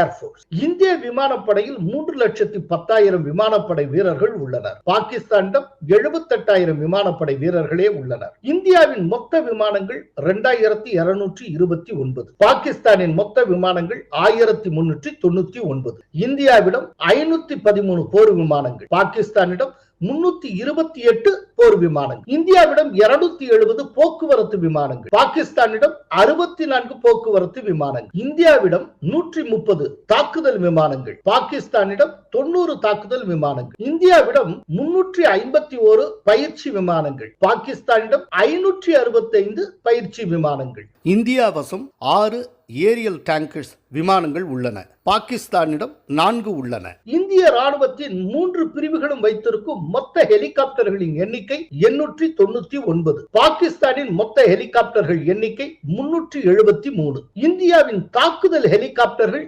Air force. இந்திய விமானப்படையில் 3,10,000 விமானப்படை வீரர்கள் உள்ளனர். பாகிஸ்தானிடம் 78,000 விமானப்படை வீரர்களே உள்ளனர். இந்தியாவின் மொத்த விமானங்கள் 2,229. பாகிஸ்தானின் மொத்த விமானங்கள் 1,399. இந்தியாவிடம் 513 போர் விமானங்கள், பாகிஸ்தானிடம் 328 போர் விமானங்கள். இந்தியாவிடம் 270 போக்குவரத்து விமானங்கள், பாகிஸ்தானிடம் 64 போக்குவரத்து விமானங்கள். இந்தியாவிடம் 130 தாக்குதல் விமானங்கள், பாகிஸ்தானிடம் 90 தாக்குதல் விமானங்கள். இந்தியாவிடம் 351 பயிற்சி விமானங்கள், பாகிஸ்தானிடம் 565 பயிற்சி விமானங்கள். இந்தியா வசம் 6 ஏரியல் டேங்கர்ஸ் விமானங்கள் உள்ளன. பாகிஸ்தானிடம் 4 உள்ளன. இந்திய ராணுவத்தின் 3 பிரிவுகளும் வைத்திருக்கும் மொத்த ஹெலிகாப்டர்களின் எண்ணிக்கை 899. பாகிஸ்தானின் மொத்த ஹெலிகாப்டர்கள் எண்ணிக்கை 373. இந்தியாவின் தாக்குதல் ஹெலிகாப்டர்கள்